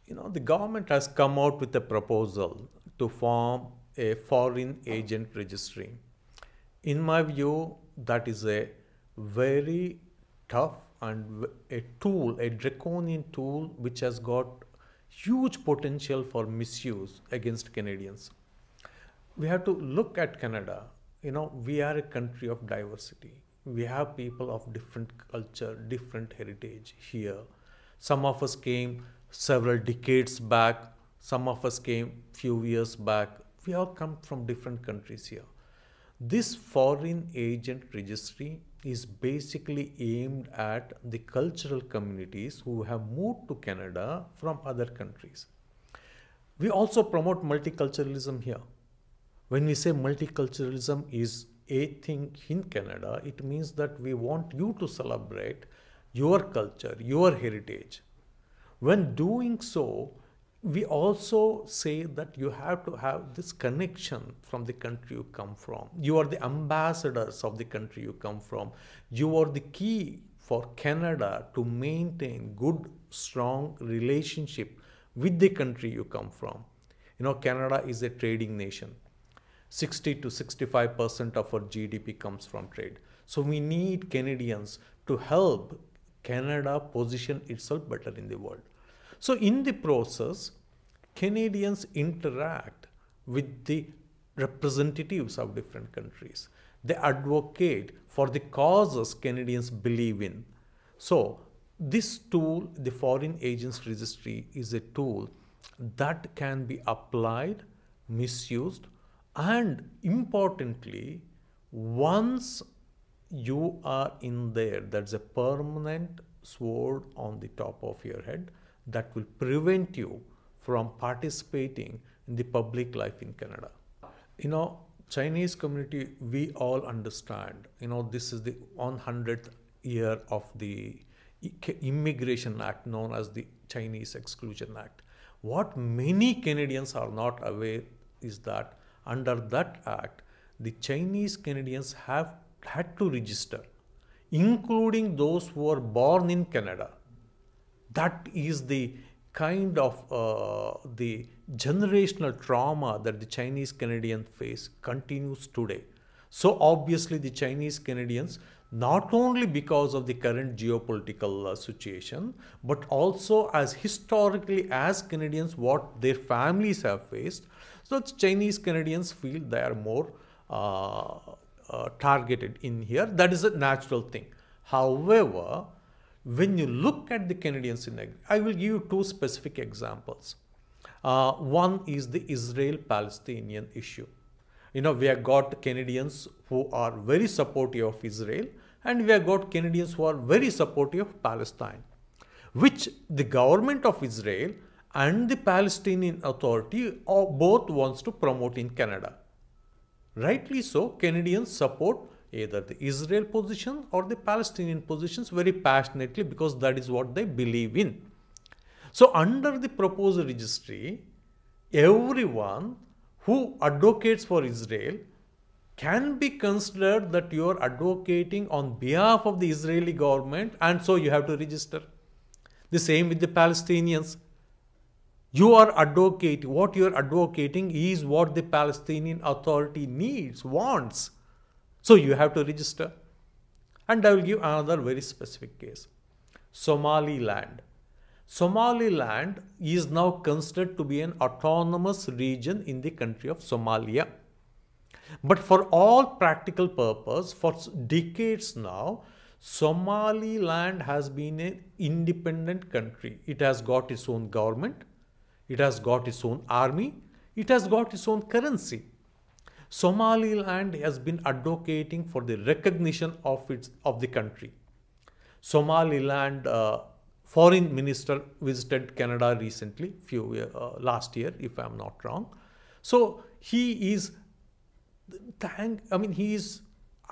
The government has come out with a proposal to form a foreign agent registry. In my view, that is a very tough and a tool, a draconian tool, which has got huge potential for misuse against Canadians. We have to look at Canada. We are a country of diversity. We have people of different culture, different heritage here. Some of us came several decades back. Some of us came few years back. We all come from different countries here. This foreign agent registry is basically aimed at the cultural communities who have moved to Canada from other countries. We also promote multiculturalism here. When we say multiculturalism is a thing in Canada, it means that we want you to celebrate your culture, your heritage. When doing so, we also say that you have to have this connection from the country you come from. You are the ambassadors of the country you come from. You are the key for Canada to maintain good, strong relationship with the country you come from. Canada is a trading nation. 60 to 65% of our GDP comes from trade. So we need Canadians to help Canada position itself better in the world. So in the process, Canadians interact with the representatives of different countries. They advocate for the causes Canadians believe in. So this tool, the Foreign Agents Registry, is a tool that can be applied, misused, and importantly, once you are in there, that's a permanent sword on the top of your head that will prevent you from participating in the public life in Canada. Chinese community, we all understand, this is the 100th year of the Immigration Act known as the Chinese Exclusion Act. What many Canadians are not aware is that under that act, the Chinese Canadians have had to register, including those who are born in Canada. That is the kind of the generational trauma that the Chinese Canadians face continues today. So obviously the Chinese Canadians, not only because of the current geopolitical situation, but also as historically as Canadians, what their families have faced. So the Chinese Canadians feel they are more targeted in here. That is a natural thing. However, when you look at the Canadians I will give you two specific examples. One is the Israel-Palestinian issue. We have got Canadians who are very supportive of Israel, and we have got Canadians who are very supportive of Palestine, which the government of Israel and the Palestinian Authority both wants to promote in Canada. Rightly so, Canadians support either the Israel position or the Palestinian positions very passionately because that is what they believe in. So under the proposed registry, everyone who advocates for Israel can be considered that you are advocating on behalf of the Israeli government, and so you have to register. The same with the Palestinians. You are advocating, what you are advocating is what the Palestinian Authority needs, wants. So you have to register. And I will give another very specific case. Somaliland. Somaliland is now considered to be an autonomous region in the country of Somalia. But for all practical purpose, for decades now, Somaliland has been an independent country. It has got its own government. It has got its own army. It has got its own currency. Somaliland has been advocating for the recognition of the country. Somaliland foreign minister visited Canada recently, last year, if I'm not wrong. So he is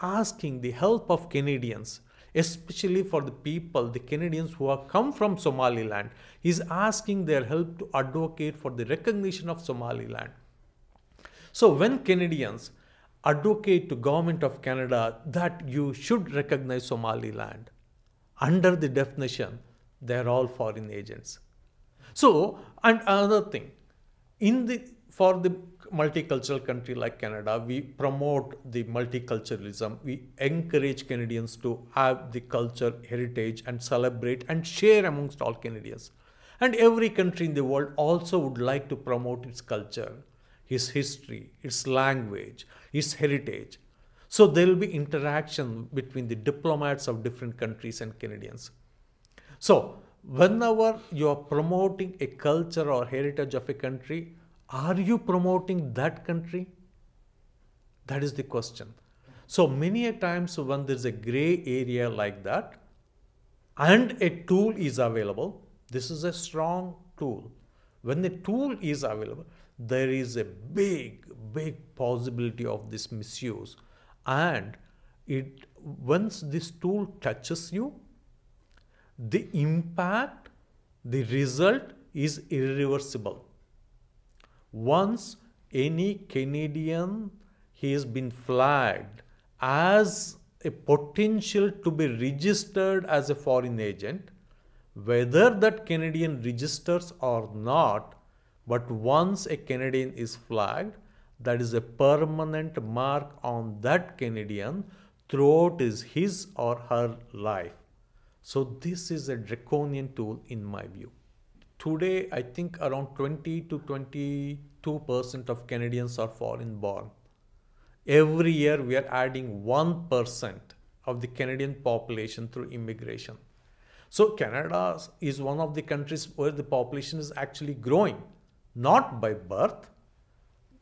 asking the help of Canadians, especially for the people, the Canadians who have come from Somaliland. He's asking their help to advocate for the recognition of Somaliland. So when Canadians advocate to government of Canada that you should recognize Somaliland, under the definition, they are all foreign agents. So, and another thing, for the multicultural country like Canada, we promote the multiculturalism. We encourage Canadians to have the culture, heritage, and celebrate and share amongst all Canadians. And every country in the world also would like to promote its culture, its history, its language, its heritage. So there will be interaction between the diplomats of different countries and Canadians. So whenever you are promoting a culture or heritage of a country, are you promoting that country? That is the question. So many a times when there is a gray area like that and a tool is available, this is a strong tool. When the tool is available, there is a big possibility of this misuse. And once this tool touches you, the impact, the result is irreversible. Once any Canadian, he has been flagged as a potential to be registered as a foreign agent, whether that Canadian registers or not, but once a Canadian is flagged, that is a permanent mark on that Canadian throughout his or her life. So this is a draconian tool in my view. Today, I think around 20 to 22% of Canadians are foreign born. Every year, we are adding 1% of the Canadian population through immigration. So Canada is one of the countries where the population is actually growing, not by birth,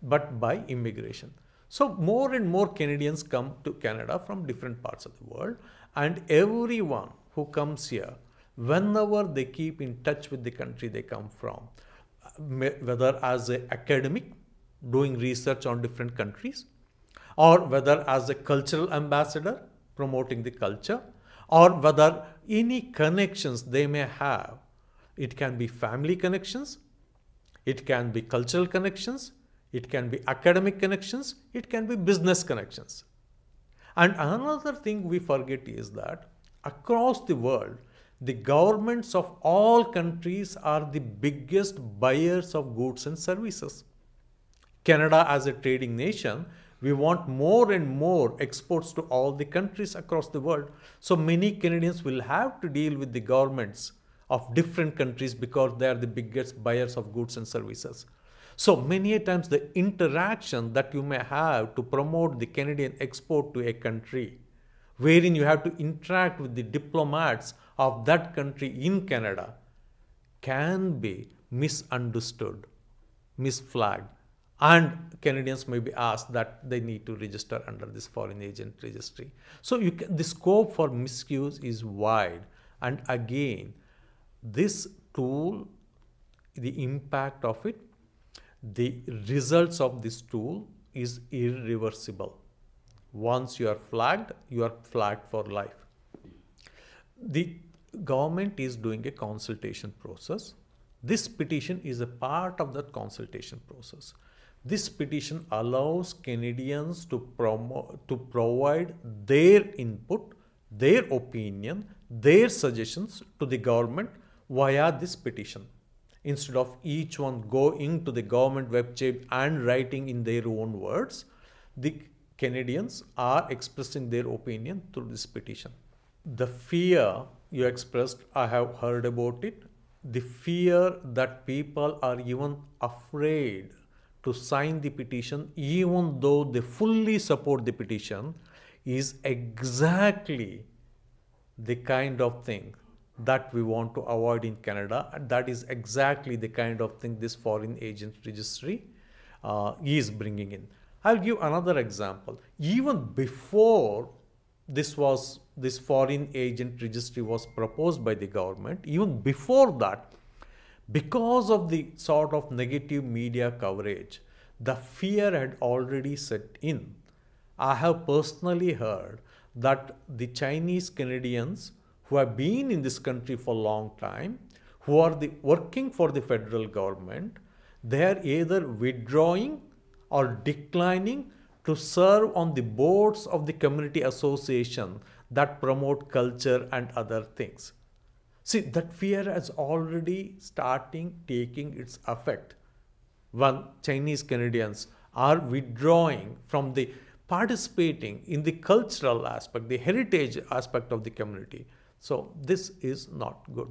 but by immigration. So more and more Canadians come to Canada from different parts of the world, and everyone who comes here, whenever they keep in touch with the country they come from, whether as an academic doing research on different countries, or whether as a cultural ambassador promoting the culture, or whether any connections they may have. It can be family connections, it can be cultural connections, it can be academic connections, it can be business connections. And another thing we forget is that across the world, the governments of all countries are the biggest buyers of goods and services. Canada, as a trading nation, we want more and more exports to all the countries across the world. So many Canadians will have to deal with the governments of different countries because they are the biggest buyers of goods and services. So many a times the interaction that you may have to promote the Canadian export to a country, wherein you have to interact with the diplomats of that country in Canada, can be misunderstood, misflagged. And Canadians may be asked that they need to register under this foreign agent registry. So the scope for misuse is wide. And again, this tool, the impact of it, the results of this tool is irreversible. Once you are flagged for life. The government is doing a consultation process. This petition is a part of that consultation process. This petition allows Canadians to provide their input, their opinion, their suggestions to the government via this petition. Instead of each one going to the government website and writing in their own words, the Canadians are expressing their opinion through this petition. The fear you expressed, I have heard about it. The fear that people are even afraid to sign the petition, even though they fully support the petition, is exactly the kind of thing that we want to avoid in Canada. And that is exactly the kind of thing this foreign agent registry is bringing in. I'll give another example. Even before this foreign agent registry was proposed by the government, even before that, because of the sort of negative media coverage, the fear had already set in. I have personally heard that the Chinese Canadians who have been in this country for a long time, who are working for the federal government, they are either withdrawing or declining to serve on the boards of the community association that promote culture and other things. See, that fear has already starting taking its effect when Chinese Canadians are withdrawing from the participating in the cultural aspect, the heritage aspect of the community. So this is not good.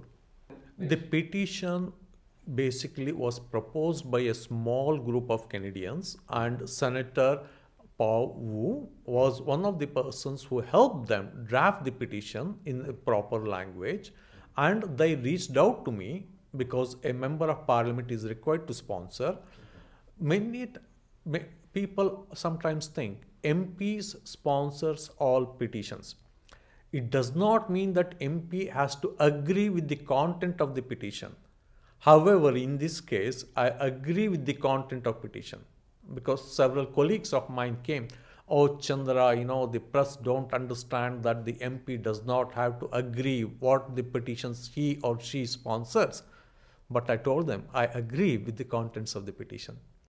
The petition basically was proposed by a small group of Canadians, and Senator Paul Wu was one of the persons who helped them draft the petition in a proper language, and they reached out to me because a member of parliament is required to sponsor. Many people sometimes think MPs sponsors all petitions. It does not mean that MP has to agree with the content of the petition. However, in this case, I agree with the content of petition because several colleagues of mine came, "Oh Chandra, the press don't understand that the MP does not have to agree what the petitions he or she sponsors." But I told them, I agree with the contents of the petition.